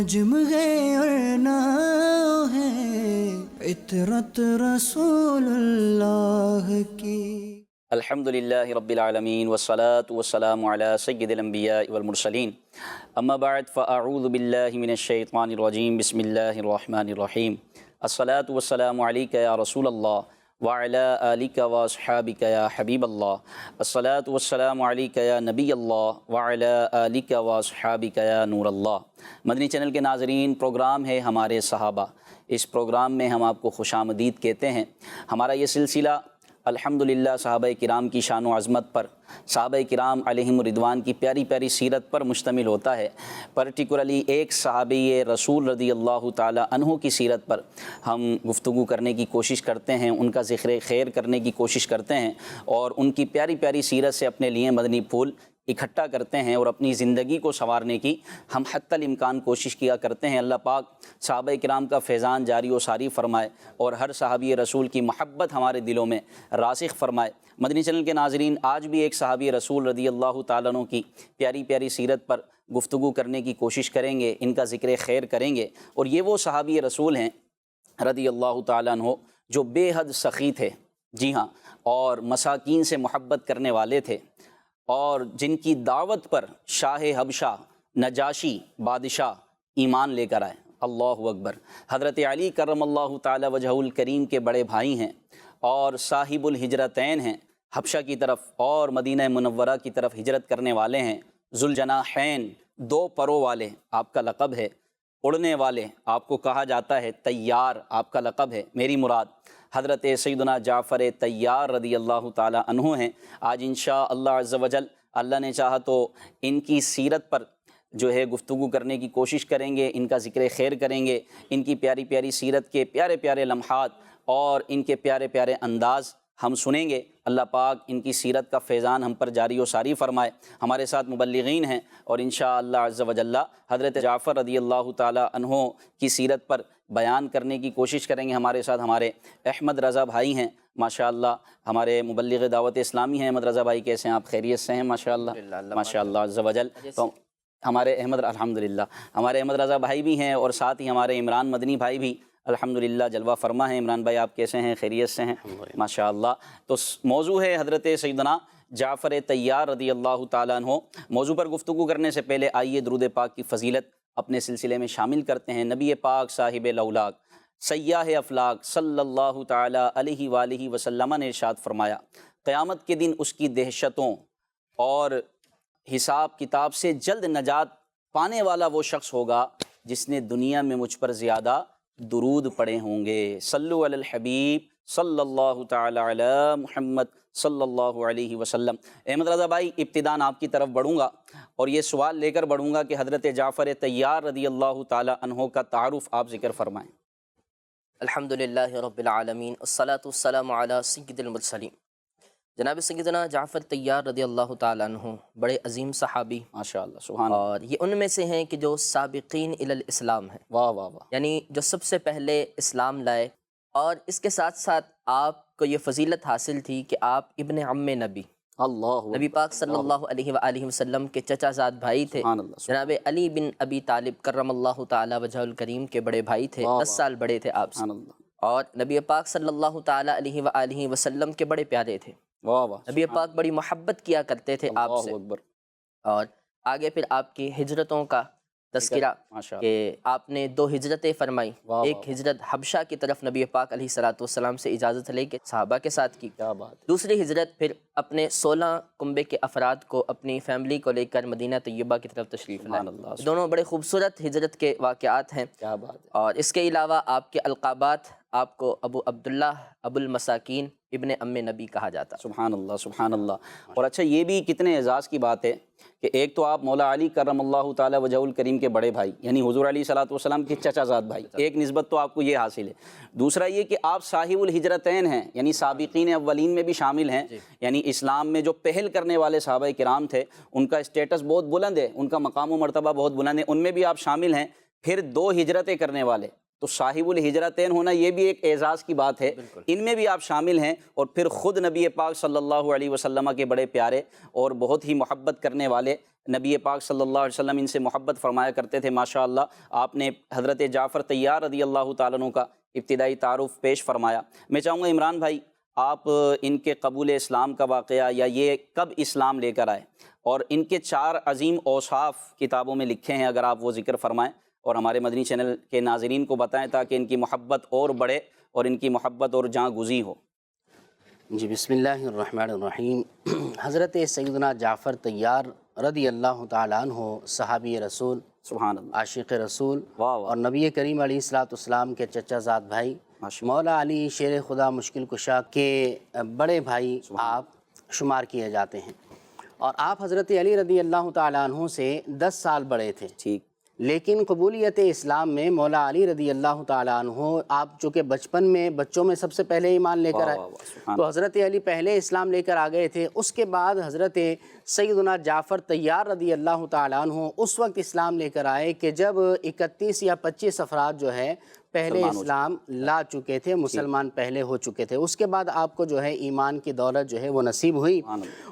نجم ہے اور ناؤ ہے عطرت رسول اللہ کی۔ الحمدللہ رب العالمین والصلاة والسلام علی سید الانبیاء والمرسلین، اما بعد فاعوذ باللہ من الشیطان الرجیم، بسم اللہ الرحمن الرحیم۔ الصلاة والسلام علیک یا رسول اللہ وعلی آلک واصحابک یا حبیب اللہ، الصلاة والسلام علیک یا نبی اللہ وعلی آلک واصحابک یا نور اللہ۔ مدنی چینل کے ناظرین، پروگرام ہے ہمارے صحابہ۔ اس پروگرام میں ہم آپ کو خوش آمدید کہتے ہیں۔ ہمارا یہ سلسلہ الحمدللہ صحابہ کرام کی شان و عظمت پر، صحابہ کرام علیہم رضوان کی پیاری پیاری سیرت پر مشتمل ہوتا ہے۔ پرٹیکولرلی ایک صحابی رسول رضی اللہ تعالی عنہ کی سیرت پر ہم گفتگو کرنے کی کوشش کرتے ہیں، ان کا ذکر خیر کرنے کی کوشش کرتے ہیں، اور ان کی پیاری پیاری سیرت سے اپنے لیے مدنی پھول اکٹھا کرتے ہیں، اور اپنی زندگی کو سنوارنے کی ہم حتی الامکان کوشش کیا کرتے ہیں۔ اللہ پاک صحابہ کرام کا فیضان جاری و ساری فرمائے، اور ہر صحابی رسول کی محبت ہمارے دلوں میں راسخ فرمائے۔ مدنی چینل کے ناظرین، آج بھی ایک صحابی رسول رضی اللہ تعالیٰ عنہ کی پیاری پیاری سیرت پر گفتگو کرنے کی کوشش کریں گے، ان کا ذکر خیر کریں گے۔ اور یہ وہ صحابی رسول ہیں رضی اللہ تعالیٰ عنہ جو بے حد سخی تھے، جی ہاں، اور مساکین سے محبت کرنے والے تھے، اور جن کی دعوت پر شاہ حبشہ نجاشی بادشاہ ایمان لے کر آئے۔ اللہ اکبر۔ حضرت علی کرم اللہ تعالی وجہہ الکریم کے بڑے بھائی ہیں، اور صاحب الہجرتین ہیں، حبشہ کی طرف اور مدینہ منورہ کی طرف ہجرت کرنے والے ہیں۔ ذوالجناحین، دو پروں والے آپ کا لقب ہے، اڑنے والے آپ کو کہا جاتا ہے، طیار آپ کا لقب ہے۔ میری مراد حضرت سیدنا جعفر طیار رضی اللہ تعالی عنہ ہیں۔ آج انشاءاللہ عز و جل اللہ نے چاہا تو ان کی سیرت پر جو ہے گفتگو کرنے کی کوشش کریں گے، ان کا ذکر خیر کریں گے، ان کی پیاری پیاری سیرت کے پیارے پیارے لمحات اور ان کے پیارے پیارے انداز ہم سنیں گے۔ اللہ پاک ان کی سیرت کا فیضان ہم پر جاری و ساری فرمائے۔ ہمارے ساتھ مبلغین ہیں، اور انشاءاللہ عز و جل حضرت جعفر رضی اللہ تعالی عنہ کی سیرت پر بیان کرنے کی کوشش کریں گے۔ ہمارے ساتھ ہمارے احمد رضا بھائی ہیں، ماشاءاللہ ہمارے مبلغ دعوت اسلامی ہیں۔ احمد رضا بھائی کیسے ہیں آپ؟ خیریت سے ہیں؟ ماشاءاللہ ماشاءاللہ عز و جل۔ تو ہمارے الحمدللہ ہمارے احمد رضا بھائی بھی ہیں، اور ساتھ ہی ہمارے عمران مدنی بھائی بھی الحمدللہ جلوہ فرما ہیں۔ عمران بھائی آپ کیسے ہیں؟ خیریت سے ہیں؟ ماشاءاللہ۔ تو موضوع ہے حضرت سیدنا جعفر طیار رضی اللہ تعالیٰ عنہ۔ موضوع پر گفتگو کرنے سے پہلے آئیے درود پاک کی فضیلت اپنے سلسلے میں شامل کرتے ہیں۔ نبی پاک صاحب الاولاق سیاح افلاق صلی اللہ تعالیٰ علیہ وآلہ وسلم نے ارشاد فرمایا، قیامت کے دن اس کی دہشتوں اور حساب کتاب سے جلد نجات پانے والا وہ شخص ہوگا جس نے دنیا میں مجھ پر زیادہ درود پڑھے ہوں گے۔ صلو علی الحبیب صلی اللہ تعالی علی محمد صلی اللہ علیہ وسلم۔ احمد رضا بھائی، ابتداً آپ کی طرف بڑھوں گا، اور یہ سوال لے کر بڑھوں گا کہ حضرت جعفر طیار رضی اللہ تعالی عنہ کا تعارف آپ ذکر فرمائیں۔ الحمدللہ رب العالمین، الصلاۃ والسلام علی سید المرسلین۔ جناب سیدنا جعفر طیار رضی اللہ تعالیٰ عنہ بڑے عظیم صحابی، ماشاءاللہ سبحان اللہ، اور یہ ان میں سے ہیں کہ جو سابقین الی الاسلام ہیں، واہ واہ واہ، یعنی جو سب سے پہلے اسلام لائے۔ اور اس کے ساتھ ساتھ آپ کو یہ فضیلت حاصل تھی کہ آپ ابن عم نبی، اللہ نبی پاک صلی اللہ علیہ وآلہ وسلم کے چچا زاد بھائی تھے، سبحان اللہ، جناب علی بن ابی طالب کرم اللہ تعالی وجہ الکریم کے بڑے بھائی تھے، 10 سال بڑے تھے آپ سے، سبحان اللہ، اور نبی پاک صلی اللہ تعالی علیہ وآلہ وسلم کے بڑے پیارے تھے۔ واہ واہ، نبی پاک بڑی محبت کیا کرتے تھے آپ سے۔ اللہ اکبر، اور آگے پھر آپ کی ہجرتوں کا تذکرہ ماشاءاللہ، کہ آپ نے 2 ہجرتیں فرمائی۔ ایک ہجرت حبشہ کی طرف نبی پاک علیہ الصلوۃ والسلام سے اجازت لے کے صحابہ کے ساتھ کی۔ کیا بات ہے، دوسری ہجرت پھر اپنے 16 کنبے کے افراد کو، اپنی فیملی کو لے کر مدینہ طیبہ کی طرف تشریف سبحان لائے۔ اللہ، دونوں بڑے خوبصورت ہجرت کے واقعات ہیں۔ کیا بات ہے، اور اس کے علاوہ آپ کے القابات، آپ کو ابو عبداللہ، ابو المساکین، ابن ام نبی کہا جاتا۔ سبحان اللہ سبحان اللہ۔ اور اچھا، یہ بھی کتنے اعزاز کی بات ہے کہ ایک تو آپ مولا علی کرم اللہ تعالی وجہ الکریم کے بڑے بھائی، یعنی حضور علیہ الصلوۃ والسلام کے چچا زاد بھائی، ایک نسبت تو آپ کو یہ حاصل ہے۔ دوسرا یہ کہ آپ صاحب الہجرتین ہیں، یعنی سابقین اولین میں بھی شامل ہیں، یعنی اسلام میں جو پہل کرنے والے صحابہ کرام تھے ان کا اسٹیٹس بہت بلند ہے، ان کا مقام و مرتبہ بہت بلند ہے، ان میں بھی آپ شامل ہیں۔ پھر 2 ہجرتیں کرنے والے، تو صاحب الہجرتین ہونا یہ بھی ایک اعزاز کی بات ہے، ان میں بھی آپ شامل ہیں، اور پھر خود نبی پاک صلی اللہ علیہ وسلم کے بڑے پیارے اور بہت ہی محبت کرنے والے نبی پاک صلی اللہ علیہ وسلم ان سے محبت فرمایا کرتے تھے ماشاءاللہ۔ آپ نے حضرت جعفر طیار رضی اللہ تعالیٰ عنہ کا ابتدائی تعارف پیش فرمایا۔ میں چاہوں گا عمران بھائی آپ ان کے قبول اسلام کا واقعہ یا یہ کب اسلام لے کر آئے، اور ان کے 4 عظیم اوصاف کتابوں میں لکھے ہیں، اگر آپ وہ ذکر فرمائیں اور ہمارے مدنی چینل کے ناظرین کو بتائیں تاکہ ان کی محبت اور بڑھے اور ان کی محبت اور جاں گزی ہو۔ جی بسم اللہ الرحمن الرحیم۔ حضرت سیدنا جعفر طیار رضی اللہ تعالیٰ عنہ صحابی رسول، سبحان اللہ، عاشق رسول واہ واہ، اور نبی کریم علیہ السلام کے چچا زاد بھائی مولا علی شیر خدا مشکل کشا کے بڑے بھائی آپ شمار کیے جاتے ہیں، اور آپ حضرت علی رضی اللہ تعالیٰ عنہ سے 10 سال بڑے تھے، ٹھیک، لیکن قبولیت اسلام میں مولا علی رضی اللہ تعالیٰ عنہ آپ چونکہ بچپن میں بچوں میں سب سے پہلے ایمان لے کر آئے، تو حضرت علی پہلے اسلام لے کر آ گئے تھے۔ اس کے بعد حضرت سیدنا جعفر طیار رضی اللہ تعالیٰ عنہ اس وقت اسلام لے کر آئے کہ جب 31 یا 25 افراد جو ہے پہلے اسلام لا چکے تھے، مسلمان پہلے ہو چکے تھے۔ اس کے بعد آپ کو جو ہے ایمان کی دولت جو ہے وہ نصیب ہوئی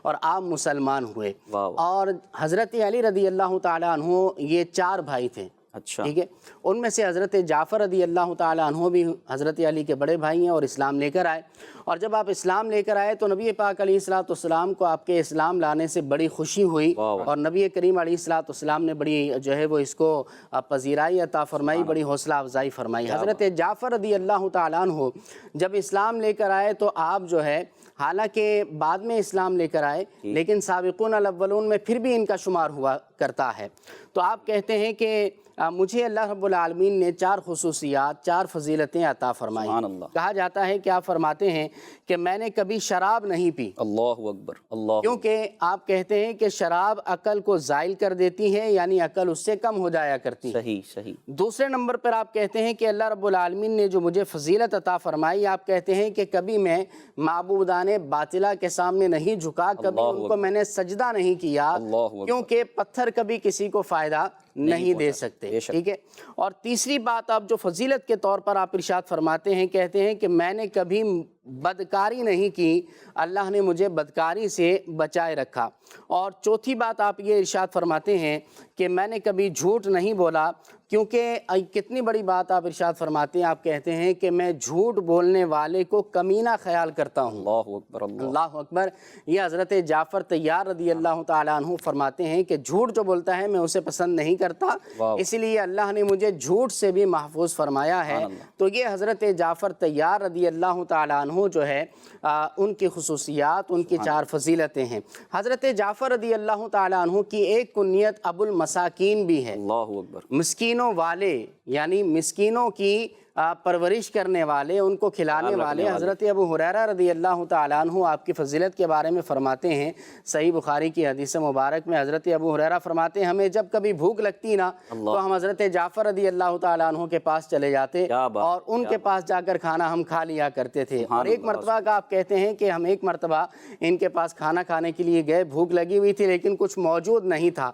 اور آپ مسلمان ہوئے، اور حضرت علی رضی اللہ تعالیٰ عنہ یہ 4 بھائی تھے، اچھا، ٹھیک ہے، ان میں سے حضرت جعفر رضی اللہ تعالیٰ عنہ بھی حضرت علی کے بڑے بھائی ہیں اور اسلام لے کر آئے، اور جب آپ اسلام لے کر آئے تو نبی پاک علیہ السلام کو آپ کے اسلام لانے سے بڑی خوشی ہوئی، اور نبی کریم علیہ السلام نے بڑی جو ہے وہ اس کو پذیرائی عطا فرمائی، بڑی حوصلہ افزائی فرمائی۔ حضرت جعفر رضی اللہ تعالیٰ عنہ جب اسلام لے کر آئے تو آپ جو ہے حالانکہ بعد میں اسلام لے کر آئے لیکن سابقون الاولون میں پھر بھی ان کا شمار ہوا کرتا ہے، تو آپ کہتے ہیں کہ مجھے اللہ رب العالمین نے 4 خصوصیات، 4 فضیلتیں عطا فرمائی۔ کہا جاتا ہے کہ آپ فرماتے ہیں کہ میں نے کبھی شراب نہیں پی، اللہ اکبر، اللہ، کیونکہ آپ کہتے ہیں کہ شراب عقل کو زائل کر دیتی ہے، یعنی عقل اس سے کم ہو جایا کرتی ہے۔ صحیح صحیح۔ دوسرے نمبر پر آپ کہتے ہیں کہ اللہ رب العالمین نے جو مجھے فضیلت عطا فرمائی، آپ کہتے ہیں کہ کبھی میں معبودان باطلہ کے سامنے نہیں جھکا، کبھی ان کو میں نے سجدہ نہیں کیا، کیونکہ پتھر کبھی کسی کو فائدہ نہیں دے سکتے، ٹھیک ہے۔ اور تیسری بات آپ جو فضیلت کے طور پر آپ ارشاد فرماتے ہیں، کہتے ہیں کہ میں نے کبھی بدکاری نہیں کی، اللہ نے مجھے بدکاری سے بچائے رکھا۔ اور چوتھی بات آپ یہ ارشاد فرماتے ہیں کہ میں نے کبھی جھوٹ نہیں بولا، کیونکہ کتنی بڑی بات آپ ارشاد فرماتے ہیں، آپ کہتے ہیں کہ میں جھوٹ بولنے والے کو کمینہ خیال کرتا ہوں۔ اللہ اکبر، اللہ اکبر۔ یہ حضرت جعفر طیار رضی اللہ تعالیٰ عنہ فرماتے ہیں کہ جھوٹ جو بولتا ہے میں اسے پسند نہیں کرتا، اس لیے اللہ نے مجھے جھوٹ سے بھی محفوظ فرمایا ہے۔ تو یہ حضرت جعفر طیار رضی اللہ تعالیٰ عنہ جو ہے ان کی خصوصیات، ان کی 4 فضیلتیں ہیں۔ حضرت جعفر رضی اللہ تعالیٰ عنہ کی ایک کنیت ابو المساکین بھی ہے، اللہ اکبر، مسکینوں والے، یعنی مسکینوں کی پرورش کرنے والے، ان کو کھلانے والے۔ حضرت ابو ہریرہ رضی اللہ تعالیٰ عنہ آپ کی فضیلت کے بارے میں فرماتے ہیں، صحیح بخاری کی حدیث مبارک میں حضرت ابو ہریرہ فرماتے ہیں ہمیں جب کبھی بھوک لگتی نا تو ہم حضرت جعفر رضی اللہ تعالیٰ عنہ کے پاس چلے جاتے اور ان کے پاس جا کر کھانا ہم کھا لیا کرتے تھے۔ اور ایک مرتبہ کا آپ کہتے ہیں کہ ہم ایک مرتبہ ان کے پاس کھانا کھانے کے لیے گئے، بھوک لگی ہوئی تھی لیکن کچھ موجود نہیں تھا،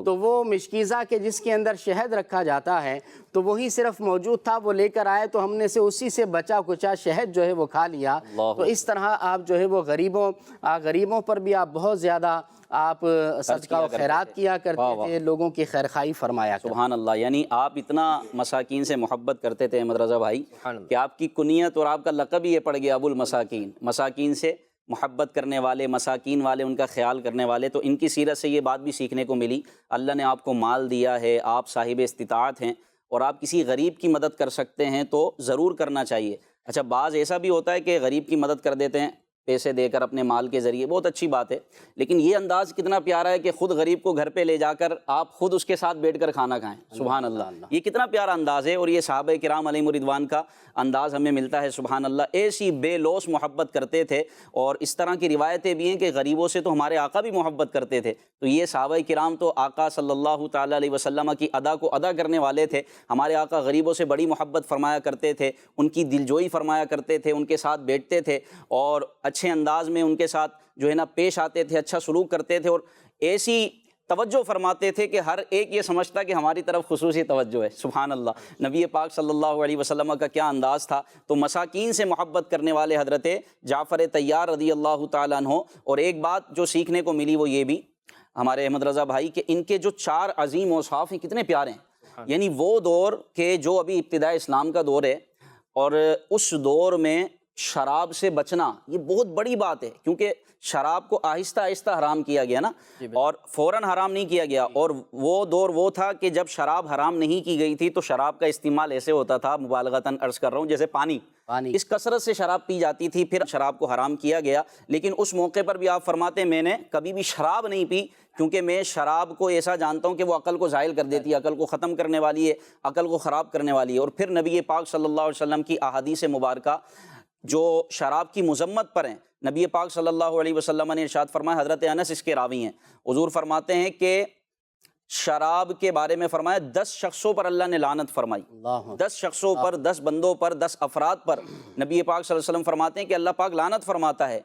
تو وہ مشکیزہ کے جس کے اندر شہد رکھا جاتا ہے تو وہی صرف موجود تھا، وہ لے کر آئے تو ہم نے اسی سے بچا کچا شہد جو ہے وہ کھا لیا۔ تو اس طرح آپ جو ہے وہ غریبوں پر بھی آپ بہت زیادہ آپ صدقہ و خیرات کیا کرتے تھے، لوگوں کی خیرخواہی فرمایا کرتے تھے۔ سبحان اللہ، یعنی آپ اتنا مساکین سے محبت کرتے تھے احمد رضا بھائی کہ آپ کی کنیت اور آپ کا لقب ہی یہ پڑ گیا ابو المساکین، مساکین سے محبت کرنے والے، مساکین والے، ان کا خیال کرنے والے۔ تو ان کی سیرت سے یہ بات بھی سیکھنے کو ملی، اللہ نے آپ کو مال دیا ہے، آپ صاحب استطاعت ہیں اور آپ کسی غریب کی مدد کر سکتے ہیں تو ضرور کرنا چاہیے۔ اچھا، بعض ایسا بھی ہوتا ہے کہ غریب کی مدد کر دیتے ہیں پیسے دے کر، اپنے مال کے ذریعے، بہت اچھی بات ہے، لیکن یہ انداز کتنا پیارا ہے کہ خود غریب کو گھر پہ لے جا کر آپ خود اس کے ساتھ بیٹھ کر کھانا کھائیں۔ سبحان اللہ، یہ کتنا پیارا انداز ہے، اور یہ صحابہ کرام علیہم رضوان کا انداز ہمیں ملتا ہے۔ سبحان اللہ، ایسی بے لوث محبت کرتے تھے، اور اس طرح کی روایتیں بھی ہیں کہ غریبوں سے تو ہمارے آقا بھی محبت کرتے تھے، تو یہ صحابہ کرام تو آقا صلی اللہ تعالیٰ علیہ وسلم کی ادا کو ادا کرنے والے تھے۔ ہمارے آقا غریبوں سے بڑی محبت فرمایا کرتے تھے، ان کی دلجوئی فرمایا کرتے تھے، ان کے ساتھ بیٹھتے تھے اور اچھے انداز میں ان کے ساتھ جو ہے نا پیش آتے تھے، اچھا سلوک کرتے تھے، اور ایسی توجہ فرماتے تھے کہ ہر ایک یہ سمجھتا کہ ہماری طرف خصوصی توجہ ہے۔ سبحان اللہ، نبی پاک صلی اللہ علیہ وسلم کا کیا انداز تھا۔ تو مساکین سے محبت کرنے والے حضرت جعفر طیار رضی اللہ تعالیٰ عنہ۔ اور ایک بات جو سیکھنے کو ملی وہ یہ بھی ہمارے احمد رضا بھائی کہ ان کے جو 4 عظیم اوصاف ہیں کتنے پیارے ہیں۔ یعنی وہ دور کہ جو ابھی ابتداء اسلام کا دور ہے، اور اس دور میں شراب سے بچنا یہ بہت بڑی بات ہے، کیونکہ شراب کو آہستہ آہستہ حرام کیا گیا نا، اور فوراً حرام نہیں کیا گیا۔ اور وہ دور وہ تھا کہ جب شراب حرام نہیں کی گئی تھی تو شراب کا استعمال ایسے ہوتا تھا، مبالغتاً عرض کر رہا ہوں، جیسے پانی اس کثرت سے شراب پی جاتی تھی، پھر شراب کو حرام کیا گیا۔ لیکن اس موقع پر بھی آپ فرماتے ہیں میں نے کبھی بھی شراب نہیں پی، کیونکہ میں شراب کو ایسا جانتا ہوں کہ وہ عقل کو زائل کر دیتی ہے، عقل کو ختم کرنے والی ہے، عقل کو خراب کرنے والی ہے۔ اور پھر نبی پاک صلی اللہ علیہ وسلم کی احادیث مبارکہ جو شراب کی مذمت پر ہیں، نبی پاک صلی اللہ علیہ وسلم نے ارشاد فرمایا، حضرت انس اس کے راوی ہیں، حضور فرماتے ہیں کہ شراب کے بارے میں فرمایا 10 شخصوں پر اللہ نے لعنت فرمائی، 10 شخصوں پر، 10 بندوں پر، 10 افراد پر نبی پاک صلی اللہ علیہ وسلم فرماتے ہیں کہ اللہ پاک لعنت فرماتا ہے۔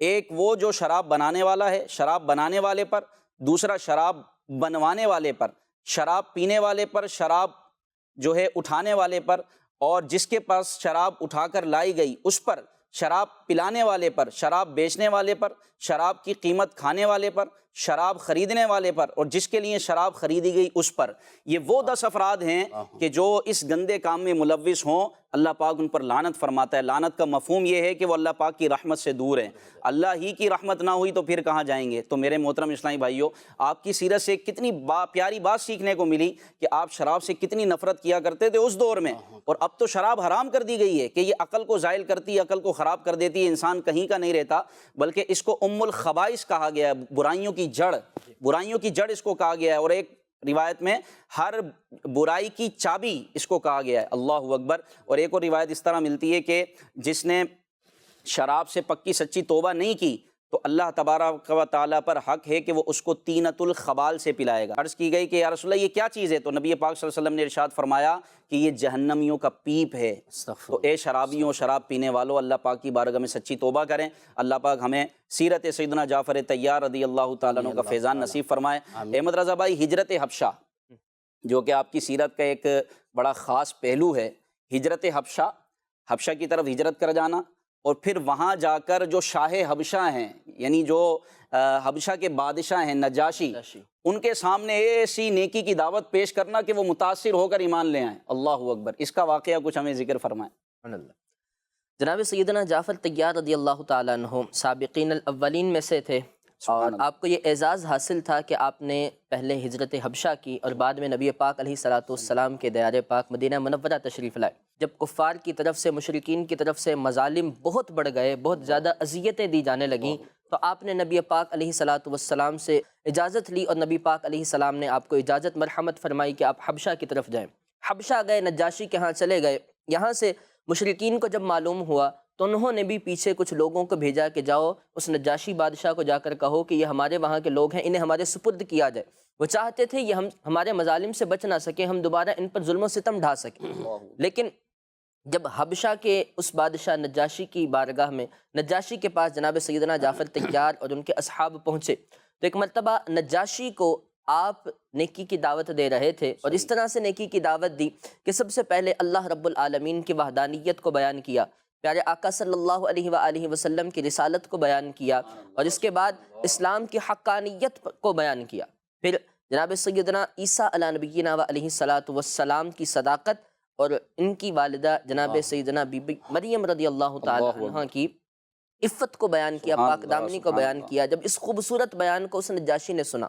ایک وہ جو شراب بنانے والا ہے، شراب بنانے والے پر، دوسرا شراب بنوانے والے پر، شراب پینے والے پر، شراب جو ہے اٹھانے والے پر، اور جس کے پاس شراب اٹھا کر لائی گئی اس پر، شراب پلانے والے پر، شراب بیچنے والے پر، شراب کی قیمت کھانے والے پر، شراب خریدنے والے پر، اور جس کے لیے شراب خریدی گئی اس پر۔ یہ وہ 10 افراد ہیں کہ جو اس گندے کام میں ملوث ہوں، اللہ پاک ان پر لعنت فرماتا ہے۔ لعنت کا مفہوم یہ ہے کہ وہ اللہ پاک کی رحمت سے دور ہیں، اللہ ہی کی رحمت نہ ہوئی تو پھر کہاں جائیں گے۔ تو میرے محترم اسلامی بھائیوں، آپ کی سیرت سے کتنی پیاری بات سیکھنے کو ملی کہ آپ شراب سے کتنی نفرت کیا کرتے تھے اس دور میں، اور اب تو شراب حرام کر دی گئی ہے کہ یہ عقل کو زائل کرتی ہے، عقل کو خراب کر دیتی ہے، انسان کہیں کا نہیں رہتا، بلکہ اس کو ام الخبائث کہا گیا ہے، برائیوں کی جڑ، برائیوں کی جڑ اس کو کہا گیا ہے۔ اور ایک روایت میں ہر برائی کی چابی اس کو کہا گیا ہے، اللہ اکبر۔ اور ایک اور روایت اس طرح ملتی ہے کہ جس نے شراب سے پکی سچی توبہ نہیں کی تو اللہ تبارک و تعالیٰ پر حق ہے کہ وہ اس کو طینۃ الخبال سے پلائے گا۔ عرض کی گئی کہ یا رسول اللہ یہ کیا چیز ہے؟ تو نبی پاک صلی اللہ علیہ وسلم نے ارشاد فرمایا کہ یہ جہنمیوں کا پیپ ہے۔ تو اے شرابیوں، شراب پینے والوں، اللہ پاک کی بارگاہ میں سچی توبہ کریں، اللہ پاک ہمیں سیرت سیدنا جعفر طیار رضی اللہ تعالیٰ عنہ کا فیضان نصیب فرمائے۔ احمد رضا بھائی، ہجرت حبشہ جو کہ آپ کی سیرت کا ایک بڑا خاص پہلو ہے، ہجرت حبشہ، حبشہ کی طرف ہجرت کر جانا، اور پھر وہاں جا کر جو شاہ حبشہ ہیں، یعنی جو حبشہ کے بادشاہ ہیں نجاشی، ان کے سامنے ایسی نیکی کی دعوت پیش کرنا کہ وہ متاثر ہو کر ایمان لے آئیں۔ اللہ اکبر، اس کا واقعہ کچھ ہمیں ذکر فرمائیں۔ جناب سیدنا جعفر طیار رضی اللہ تعالیٰ عنہ سابقین الاولین میں سے تھے، اور آپ کو یہ اعزاز حاصل تھا کہ آپ نے پہلے ہجرت حبشہ کی اور بعد میں نبی پاک علیہ السلام کے دیار پاک مدینہ منورہ تشریف لائے۔ جب کفار کی طرف سے، مشرکین کی طرف سے مظالم بہت بڑھ گئے، بہت زیادہ اذیتیں دی جانے لگیں، تو آپ نے نبی پاک علیہ السلام سے اجازت لی، اور نبی پاک علیہ السلام نے آپ کو اجازت مرحمت فرمائی کہ آپ حبشہ کی طرف جائیں۔ حبشہ گئے، نجاشی کے ہاں چلے گئے۔ یہاں سے مشرکین کو جب معلوم ہوا تو انہوں نے بھی پیچھے کچھ لوگوں کو بھیجا کہ جاؤ اس نجاشی بادشاہ کو جا کر کہو کہ یہ ہمارے وہاں کے لوگ ہیں، انہیں ہمارے سپرد کیا جائے۔ وہ چاہتے تھے یہ ہمارے مظالم سے بچ نہ سکیں، ہم دوبارہ ان پر ظلم و ستم ڈھا سکیں۔ لیکن جب حبشہ کے اس بادشاہ نجاشی کی بارگاہ میں، نجاشی کے پاس جناب سیدنا جعفر طیار اور ان کے اصحاب پہنچے، تو ایک مرتبہ نجاشی کو آپ نیکی کی دعوت دے رہے تھے، اور اس طرح سے نیکی کی دعوت دی کہ سب سے پہلے اللہ رب العالمین کی وحدانیت کو بیان کیا، پیارے آقا صلی اللہ علیہ وآلہ وسلم کی رسالت کو بیان کیا، اور اس کے بعد اسلام کی حقانیت کو بیان کیا۔ پھر جناب سیدنا عیسیٰ علیہ نبینا و علیہ السلام کی صداقت اور ان کی والدہ جناب سیدنا بی بی مریم رضی اللہ تعالیٰ عنہ کی عفت کو بیان کیا، پاک دامنی کو بیان کیا۔ جب اس خوبصورت بیان کو اس نجاشی نے سنا،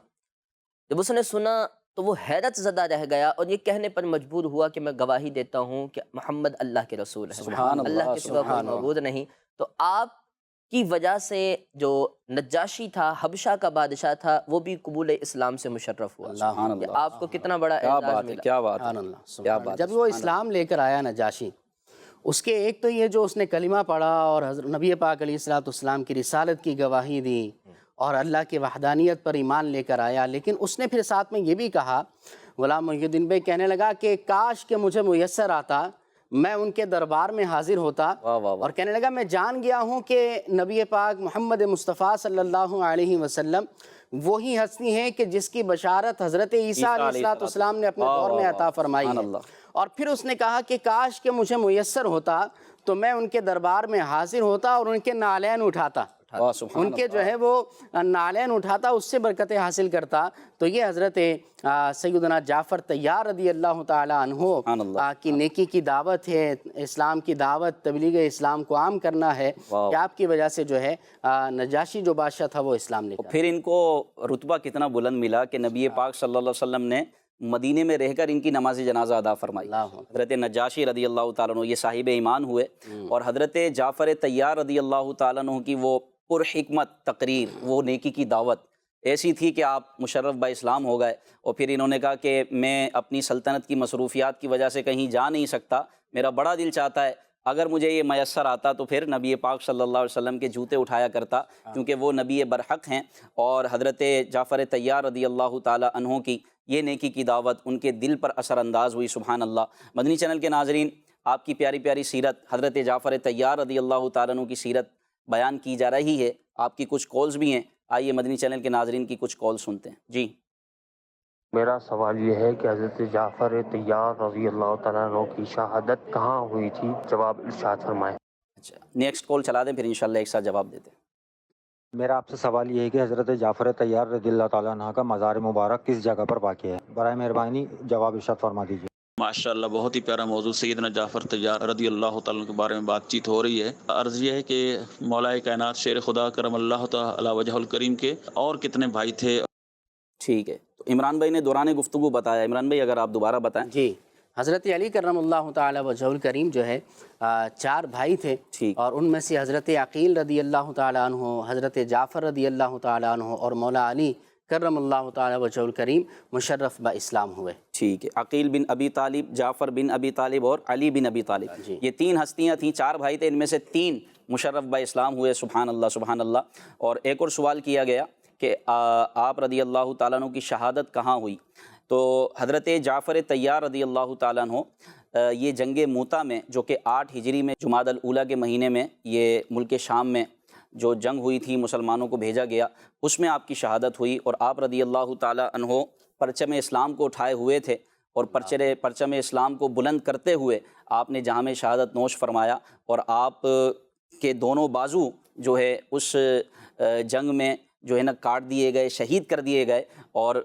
جب اس نے سنا تو وہ حیرت زدہ رہ گیا، اور یہ کہنے پر مجبور ہوا کہ میں گواہی دیتا ہوں کہ محمد اللہ کے رسول ہے، اللہ کے سوا کوئی معبود نہیں۔ تو آپ کی وجہ سے جو نجاشی تھا، حبشہ کا بادشاہ تھا، وہ بھی قبول اسلام سے مشرف ہوا۔ آپ کو کتنا بڑا اعزاز ملا۔ کیا بات ہے، کیا بات۔ جب وہ اسلام لے کر آیا نجاشی، اس کے ایک تو یہ جو اس نے کلمہ پڑھا اور حضرت نبی پاک علیہ السلام کی رسالت کی گواہی دی اور اللہ کی وحدانیت پر ایمان لے کر آیا، لیکن اس نے پھر ساتھ میں یہ بھی کہا، غلام محی الدین بھائی کہنے لگا کہ کاش کہ مجھے میسر آتا میں ان کے دربار میں حاضر ہوتا اور کہنے لگا میں جان گیا ہوں کہ نبی پاک محمد مصطفیٰ صلی اللہ علیہ وسلم وہی ہستی ہیں کہ جس کی بشارت حضرت عیسیٰ علیہ السلام نے اپنے دور میں عطا فرمائی ہے۔ اور پھر اس نے کہا کہ کاش کہ مجھے میسر ہوتا تو میں ان کے دربار میں حاضر ہوتا اور ان کے نالین اٹھاتا، ان کے جو ہے وہ نالین اٹھاتا، اس سے برکتیں حاصل کرتا۔ تو یہ حضرت سیدنا جعفر طیار رضی اللہ تعالی عنہ کی نیکی کی دعوت ہے، اسلام کی دعوت، تبلیغ اسلام کو عام کرنا ہے کہ آپ کی وجہ سے جو ہے نجاشی جو بادشاہ تھا وہ اسلام لے گیا۔ پھر ان کو رتبہ کتنا بلند ملا کہ نبی پاک صلی اللہ علیہ وسلم نے مدینے میں رہ کر ان کی نماز جنازہ ادا فرمائی۔ حضرت نجاشی رضی اللہ تعالیٰ عنہ یہ صاحب ایمان ہوئے، اور حضرت جعفر طیار رضی اللہ تعالیٰ عنہ کی وہ پرحکمت تقریر، وہ نیکی کی دعوت ایسی تھی کہ آپ مشرف با اسلام ہو گئے۔ اور پھر انہوں نے کہا کہ میں اپنی سلطنت کی مصروفیات کی وجہ سے کہیں جا نہیں سکتا، میرا بڑا دل چاہتا ہے اگر مجھے یہ میسر آتا تو پھر نبی پاک صلی اللہ علیہ وسلم کے جوتے اٹھایا کرتا، کیونکہ وہ نبی برحق ہیں۔ اور حضرت جعفر طیار رضی اللہ تعالی عنہ کی یہ نیکی کی دعوت ان کے دل پر اثر انداز ہوئی۔ سبحان اللہ۔ مدنی چینل کے ناظرین، آپ کی پیاری پیاری سیرت حضرت جعفر طیار رضی اللہ تعالیٰ عنہ کی سیرت بیان کی جا رہی ہے۔ آپ کی کچھ کالز بھی ہیں، آئیے مدنی چینل کے ناظرین کی کچھ کال سنتے ہیں۔ جی، میرا سوال یہ ہے کہ حضرت جعفر طیار رضی اللہ تعالیٰ عنہ کی شہادت کہاں ہوئی تھی؟ جواب ارشاد فرمائیں۔ اچھا، نیکسٹ کال چلا دیں، پھر انشاءاللہ ایک ساتھ جواب دیتے ہیں۔ میرا آپ سے سوال یہ ہے کہ حضرت جعفر طیار رضی اللہ تعالیٰ عنہ کا مزار مبارک کس جگہ پر واقع ہے؟ برائے مہربانی جواب ارشاد فرما دیجیے۔ ماشاءاللہ، بہت ہی پیارا موضوع سیدنا جعفر طیار رضی اللہ تعالیٰ کے بارے میں بات چیت ہو رہی ہے۔ عرض یہ ہے کہ مولا کائنات شیر خدا کرم اللہ تعالی وجہ الکریم کے اور کتنے بھائی تھے؟ ٹھیک ہے، تو عمران بھائی نے دوران گفتگو بتایا، عمران بھائی اگر آپ دوبارہ بتائیں۔ جی، حضرت علی کرم اللہ تعالی وجہ الکریم جو ہے 4 بھائی تھے، اور ان میں سے حضرت عقیل رضی اللہ تعالی عنہ، حضرت جعفر رضی اللہ تعالی عنہ اور مولا علی کرم اللہ تعالی وجہ الکریم مشرف با اسلام ہوئے۔ ٹھیک ہے، عقیل بن ابی طالب، جعفر بن ابی طالب اور علی بن ابی طالب، یہ 3 ہستیاں تھیں، 4 بھائی تھے، ان میں سے 3 مشرف با اسلام ہوئے۔ سبحان اللہ، سبحان اللہ۔ اور ایک اور سوال کیا گیا کہ آپ رضی اللہ تعالیٰ عنہ کی شہادت کہاں ہوئی؟ تو حضرت جعفر طیار رضی اللہ تعالیٰ عنہ یہ جنگ موتا میں، جو کہ 8 ہجری میں جمادی الاولیٰ کے مہینے میں یہ ملک شام میں جو جنگ ہوئی تھی، مسلمانوں کو بھیجا گیا، اس میں آپ کی شہادت ہوئی۔ اور آپ رضی اللہ تعالیٰ عنہ پرچم اسلام کو اٹھائے ہوئے تھے، اور پرچم اسلام کو بلند کرتے ہوئے آپ نے جام شہادت نوش فرمایا، اور آپ کے دونوں بازو جو ہے اس جنگ میں جو ہے نا کاٹ دیے گئے، شہید کر دیے گئے۔ اور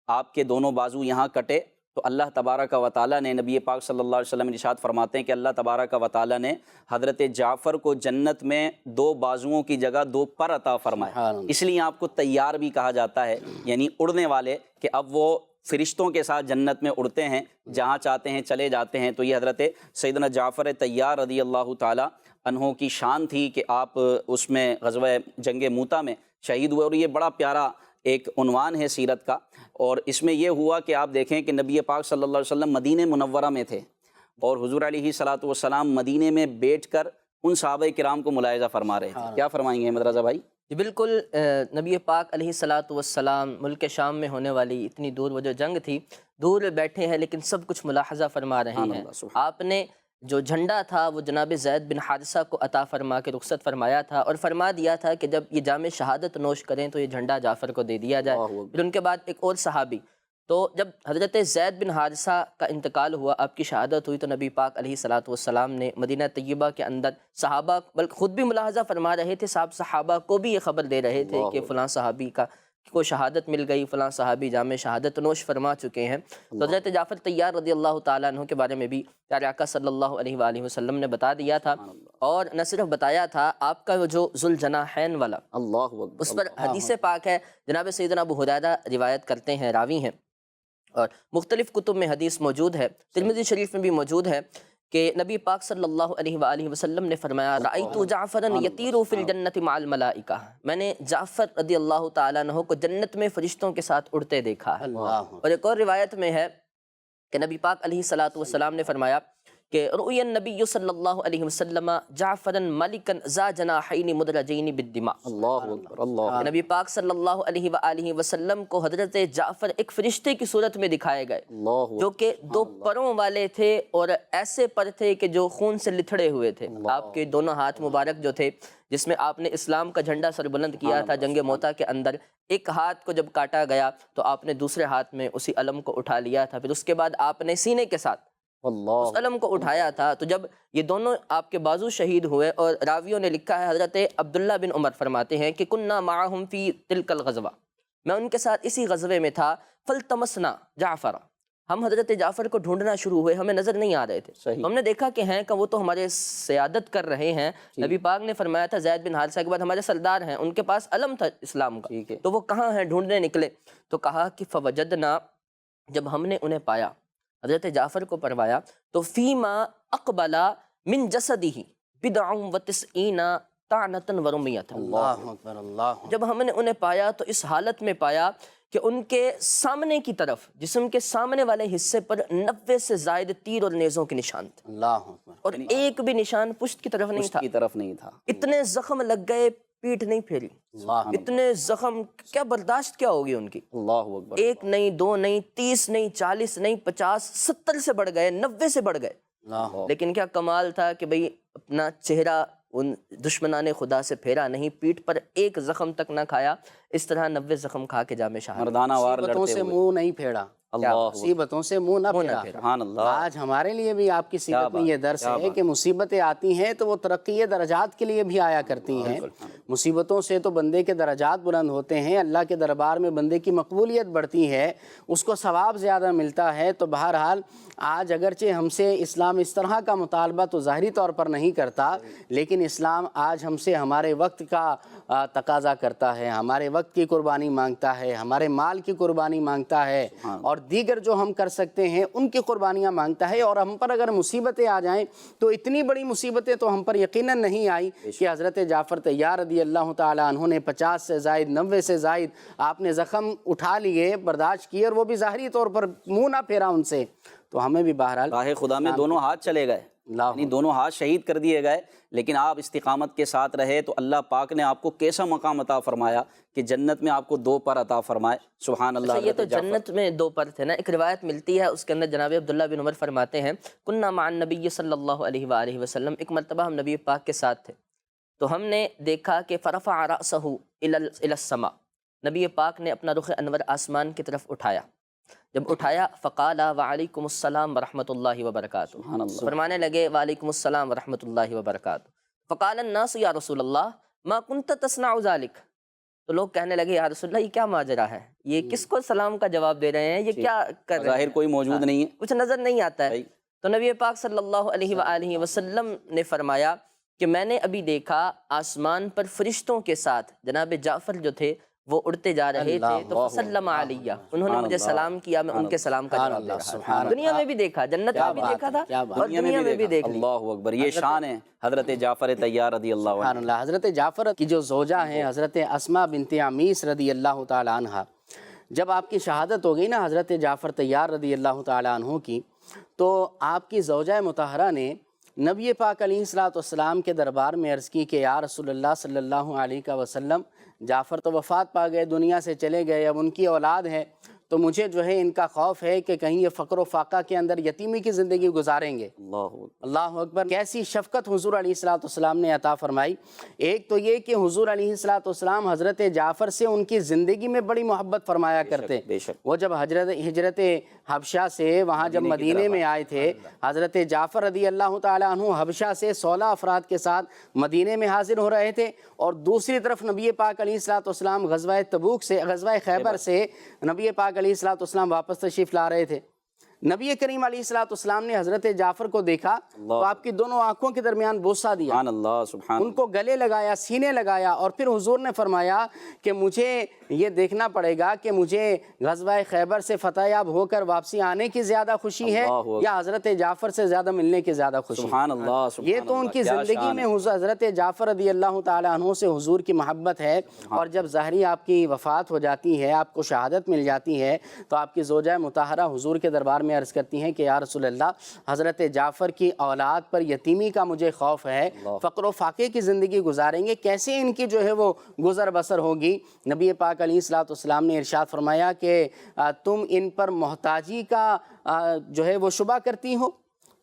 آپ کے دونوں بازو یہاں کٹے تو اللہ تبارک و تعالیٰ نے، نبی پاک صلی اللہ علیہ وسلم ارشاد فرماتے ہیں کہ اللہ تبارک و تعالیٰ نے حضرت جعفر کو جنت میں 2 بازوؤں کی جگہ 2 پر عطا فرمایا، اس لیے آپ کو طیار بھی کہا جاتا ہے، یعنی اڑنے والے، کہ اب وہ فرشتوں کے ساتھ جنت میں اڑتے ہیں، جہاں چاہتے ہیں چلے جاتے ہیں۔ تو یہ حضرت سیدنا جعفر طیار رضی اللہ تعالیٰ عنہ کی شان تھی کہ آپ اس میں غزوہ جنگ موتا میں شہید ہوئے۔ اور یہ بڑا پیارا ایک عنوان ہے سیرت کا، اور اس میں یہ ہوا کہ آپ دیکھیں کہ نبی پاک صلی اللہ علیہ وسلم مدینہ منورہ میں تھے، اور حضور علیہ صلاۃ والسلام مدینہ میں بیٹھ کر ان صحابہ کرام کو ملاحظہ فرما رہے تھے۔ کیا فرمائیں گے مدرسہ بھائی؟ جی بالکل، نبی پاک علیہ الصلاۃ والسلام ملک شام میں ہونے والی اتنی دور وہ جو جنگ تھی، دور بیٹھے ہیں لیکن سب کچھ ملاحظہ فرما رہے ہیں۔ آپ نے جو جھنڈا تھا وہ جناب زید بن حارثہ کو عطا فرما کے رخصت فرمایا تھا، اور فرما دیا تھا کہ جب یہ جام شہادت نوش کریں تو یہ جھنڈا جعفر کو دے دیا جائے۔ پھر ان کے بعد ایک اور صحابی، تو جب حضرت زید بن حارثہ کا انتقال ہوا، آپ کی شہادت ہوئی، تو نبی پاک علیہ الصلاۃ والسلام نے مدینہ طیبہ کے اندر صحابہ، بلکہ خود بھی ملاحظہ فرما رہے تھے، صحابہ کو بھی یہ خبر دے رہے تھے کہ فلاں صحابی کو شہادت مل گئی، فلاں صحابی جام شہادت نوش فرما چکے ہیں۔ تو حضرت جعفر طیار رضی اللہ تعالیٰ عنہ کے بارے میں بھی پیارے آقا صلی اللہ علیہ وآلہ وسلم نے بتا دیا تھا، اور نہ صرف بتایا تھا، آپ کا جو ذوالجناحین والا اس پر حدیث پاک ہے، جناب سیدنا ابو ہریرہ روایت کرتے ہیں، راوی ہیں، اور مختلف کتب میں حدیث موجود ہے، ترمذی شریف میں بھی موجود ہے کہ نبی پاک صلی اللہ علیہ وآلہ وسلم نے فرمایا، رأیت جعفرا یطیر فی الجنت مع الملائکہ، میں نے جعفر رضی اللہ تعالیٰ عنہ کو جنت میں فرشتوں کے ساتھ اڑتے دیکھا ہے۔ اور ایک اور روایت میں ہے کہ نبی پاک علیہ الصلاۃ والسلام نے فرمایا کہ رؤی النبی صلی اللہ علیہ وسلم جعفرا ملکا ذا جناحین مدرجین بالدماء، اللہ اکبر، اللہ نبی پاک صلی اللہ علیہ وآلہ وسلم کو حضرت جعفر ایک فرشتے کی صورت میں دکھائے گئے، اللہ جو کہ دو پروں والے تھے اور ایسے پر تھے کہ جو خون سے لتھڑے ہوئے تھے۔ آپ کے دونوں ہاتھ مبارک جو تھے، جس میں آپ نے اسلام کا جھنڈا سر بلند کیا تھا جنگ موتا کے اندر، ایک ہاتھ کو جب کاٹا گیا تو آپ نے دوسرے ہاتھ میں اسی علم کو اٹھا لیا تھا، پھر اس کے بعد آپ نے سینے کے ساتھ اس علم کو اٹھایا تھا۔ تو جب یہ دونوں آپ کے بازو شہید ہوئے، اور راویوں نے لکھا ہے، حضرت عبداللہ بن عمر فرماتے ہیں کہ کننا معہم فی تلک الغزوہ، میں ان کے ساتھ اسی غزوے میں تھا، فلتمسنا جعفر، ہم حضرت جعفر کو ڈھونڈنا شروع ہوئے، ہمیں نظر نہیں آ رہے تھے، ہم نے دیکھا کہ ہیں کہ وہ تو ہمارے سیادت کر رہے ہیں، نبی پاک نے فرمایا تھا زید بن حارثہ کے بعد ہمارے سردار ہیں، ان کے پاس علم تھا اسلام کا، تو وہ کہاں ہیں، ڈھونڈنے نکلے تو کہا کہ فوجدنا، جب ہم نے انہیں پایا، حضرت جعفر کو پروایا، تو فیما اقبلا من جسدہ بدع وتسعین طعنۃ ورمیۃ، اللہ اکبر، اللہ جب ہم نے انہیں پایا تو اس حالت میں پایا کہ ان کے سامنے کی طرف، جسم کے سامنے والے حصے پر 90 سے زائد تیر اور نیزوں کے نشان تھے، اللہ اکبر، اور ایک بھی نشان پشت کی طرف نہیں تھا، کی طرف نہیں تھا، اتنے زخم لگ گئے، پیٹھ نہیں پھیری، اتنے زخم، کیا برداشت کیا ہوگی ان کی، اللہ اکبر، ایک نہیں، دو نہیں، 30 نہیں، 40 نہیں، 50، 70 سے بڑھ گئے، 90 سے بڑھ گئے، لیکن کیا کمال تھا کہ بھئی اپنا چہرہ ان دشمنان خدا سے پھیرا نہیں، پیٹھ پر ایک زخم تک نہ کھایا، اس طرح 90 زخم کھا کے جامِ شہادت، مردانہ وار مصیبتوں لڑتے سے ہوئے، منہ نہیں پھیڑا، اللہ مصیبتوں سے منہ نہ پھیرا۔ سبحان اللہ، آج ہمارے لیے بھی آپ کی سیرت میں یہ درس ہے کہ مصیبتیں آتی ہیں تو وہ ترقی درجات کے لیے بھی آیا کرتی ہیں، مصیبتوں سے تو بندے کے درجات بلند ہوتے ہیں، اللہ کے دربار میں بندے کی مقبولیت بڑھتی ہے، اس کو ثواب زیادہ ملتا ہے۔ تو بہرحال آج اگرچہ ہم سے اسلام اس طرح کا مطالبہ تو ظاہری طور پر نہیں کرتا، لیکن اسلام آج ہم سے ہمارے وقت کا تقاضا کرتا ہے، ہمارے وقت کی قربانی مانگتا ہے، ہمارے مال کی قربانی مانگتا ہے، اور دیگر جو ہم کر سکتے ہیں ان کی قربانیاں مانگتا ہے۔ اور ہم پر اگر مصیبتیں آ جائیں تو اتنی بڑی مصیبتیں تو ہم پر یقیناً نہیں آئی کہ حضرت جعفر طیار رضی اللہ تعالیٰ عنہ نے 50 سے زائد، 90 سے زائد آپ نے زخم اٹھا لیے، برداشت کیے، اور وہ بھی ظاہری طور پر منہ نہ پھیرا ان سے۔ تو ہمیں بھی بہرحال راہ خدا میں دونوں ہاتھ چلے گئے، یعنی دونوں ہاتھ شہید کر دیے گئے، لیکن آپ استقامت کے ساتھ رہے تو اللہ پاک نے آپ کو کیسا مقام عطا فرمایا کہ جنت میں آپ کو 2 پر عطا فرمائے، سبحان اللہ۔ یہ تو جنت میں 2 پر تھے نا، ایک روایت ملتی ہے اس کے اندر جناب عبداللہ بن عمر فرماتے ہیں کننا مع النبی صلی اللہ علیہ وآلہ وسلم، ایک مرتبہ ہم نبی پاک کے ساتھ تھے تو ہم نے دیکھا کہ فرفع رأسہ الی السماء، نبی پاک نے اپنا رخ انور آسمان کی طرف اٹھایا، جب اٹھایا فقال وعلیکم السلام ورحمۃ اللہ وبرکاتہ، فرمانے لگے وعلیکم السلام ورحمۃ اللہ وبرکاتہ، فقال الناس یا رسول اللہ ما كنت تصنع ذلك، تو لوگ کہنے لگے یا رسول اللہ یہ کیا ماجرا ہے، یہ کس کو سلام کا جواب دے رہے ہیں، یہ کیا کر رہے ہیں، ظاہر کوئی موجود نہیں ہے، کچھ نظر نہیں آتا ہے۔ تو نبی پاک صلی اللہ علیہ وآلہ وسلم نے فرمایا کہ میں نے ابھی دیکھا آسمان پر فرشتوں کے ساتھ جناب جعفر جو تھے وہ اڑتے جا رہے تھے، تو فسلم علیہ، انہوں نے مجھے سلام کیا، میں ان کے سلام کا جواب دے رہا تھا۔ دنیا میں بھی دیکھا، جنت میں بھی دیکھا تھا اور دنیا میں بھی دیکھ لیا۔ اللہ اکبر، یہ شان ہے حضرت جعفر طیار رضی اللہ عنہ۔ سبحان اللہ۔ حضرت جعفر کی جو زوجہ ہیں حضرت اسماء بنت عمیس رضی اللہ تعالیٰ عنہ، جب آپ کی شہادت ہو گئی نا حضرت جعفر طیار رضی اللہ تعالیٰ عنہ کی، تو آپ کی زوجہ مطہرہ نے نبی پاک علیہ الصلوۃ والسلام کے دربار میں عرض کی کہ یا رسول اللہ صلی اللہ علیہ وسلم، جعفر تو وفات پا گئے، دنیا سے چلے گئے، اب ان کی اولاد ہے، تو مجھے جو ہے ان کا خوف ہے کہ کہیں یہ فقر و فاقہ کے اندر یتیمی کی زندگی گزاریں گے۔ اللہ اکبر، کیسی شفقت حضور علیہ الصلوۃ والسلام نے عطا فرمائی۔ ایک تو یہ کہ حضور علیہ الصلوۃ والسلام حضرت جعفر سے ان کی زندگی میں بڑی محبت فرمایا کرتے۔ وہ جب ہجرت حبشہ سے وہاں جب مدینے میں آئے تھے، حضرت جعفر رضی اللہ تعالیٰ عنہ حبشہ سے 16 افراد کے ساتھ مدینے میں حاضر ہو رہے تھے، اور دوسری طرف نبی پاک علیہ الصلوۃ والسلام غزوہ تبوک سے، غزوہ خیبر سے نبی پاک علیہ الصلوۃ والسلام واپس تشریف لا رہے تھے۔ نبی کریم علیہ الصلوۃ والسلام نے حضرت جعفر کو دیکھا تو آپ کی دونوں آنکھوں کے درمیان بوسہ دیا، ان کو گلے لگایا، سینے لگایا، اور پھر حضور نے فرمایا کہ مجھے یہ دیکھنا پڑے گا کہ مجھے غزوہ خیبر سے فتح یاب ہو کر واپسی آنے کی زیادہ خوشی ہے یا حضرت جعفر سے زیادہ ملنے کی زیادہ خوشی ہے۔ یہ تو ان کی زندگی میں حضرت جعفر رضی اللہ تعالیٰ عنہ سے حضور کی محبت ہے، اور جب ظاہری آپ کی وفات ہو جاتی ہے، آپ کو شہادت مل جاتی ہے، تو آپ کی زوجہ مطہرہ حضور کے دربار میں میں عرض کرتی ہیں کہ یا رسول اللہ, حضرت جعفر کی اولاد پر یتیمی کا مجھے خوف ہے, فقر و فاقے کی زندگی گزاریں گے, کیسے ان کی جو ہے وہ گزر بسر ہوگی؟ نبی پاک علیہ الصلوۃ والسلام نے ارشاد فرمایا کہ تم ان پر محتاجی کا جو ہے وہ شبہ کرتی ہو,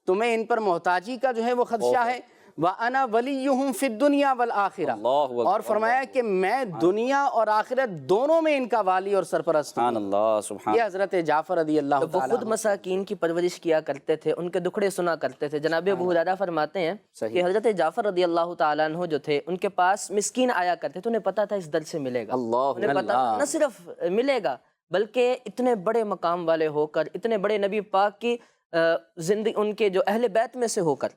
تمہیں ان پر محتاجی کا جو ہے وہ خدشہ ہے. وَأَنَا وَلِيُّهُمْ فِي الدُّنْيَا وَالْآخِرَةِ, اور فرمایا کہ میں دنیا اور آخرت دونوں میں ان کا والی اور سرپرست ہوں. سبحان اللہ, سبحان یہ حضرت جعفر رضی اللہ وہ تعالیٰ خود مساکین کی پرورش کیا کرتے تھے, ان کے دکھڑے سنا کرتے تھے. جناب ابو ہریرہ فرماتے ہیں کہ حضرت جعفر رضی اللہ تعالیٰ عنہ جو تھے, ان کے پاس مسکین آیا کرتے تھے, انہیں پتا تھا اس در سے ملے گا. انہیں پتا نہ صرف ملے گا بلکہ اتنے بڑے مقام والے ہو کر, اتنے بڑے نبی پاک کی زندگی, ان کے جو اہل بیت میں سے ہو کر,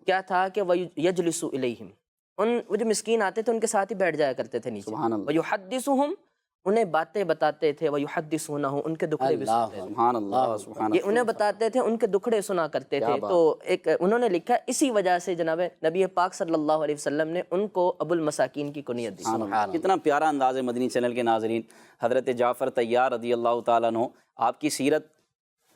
کیا تھا کہ وَيَجْلِسُ إِلَيْهِمْ, وہ جو مسکین آتے تھے ان کے ساتھ ہی بیٹھ جایا کرتے تھے نیچے. وَيُحَدِّثُهُمْ, انہیں باتیں بتاتے تھے. وَيُحَدِّثُونَهُ, ان کے دکھڑے بھی سنتے تھے. سبحان اللہ, سبحان اللہ. یہ انہیں بتاتے تھے, ان کے دکھڑے سنا کرتے تھے. تو ایک انہوں نے لکھا, اسی وجہ سے جناب نبی پاک صلی اللہ علیہ وسلم نے ان کو ابو المساکین کی کنیت دی. کتنا پیارا انداز ہے مدنی چینل کے ناظرین. حضرت جعفر طیار رضی اللہ تعالیٰ عنہ, آپ کی سیرت,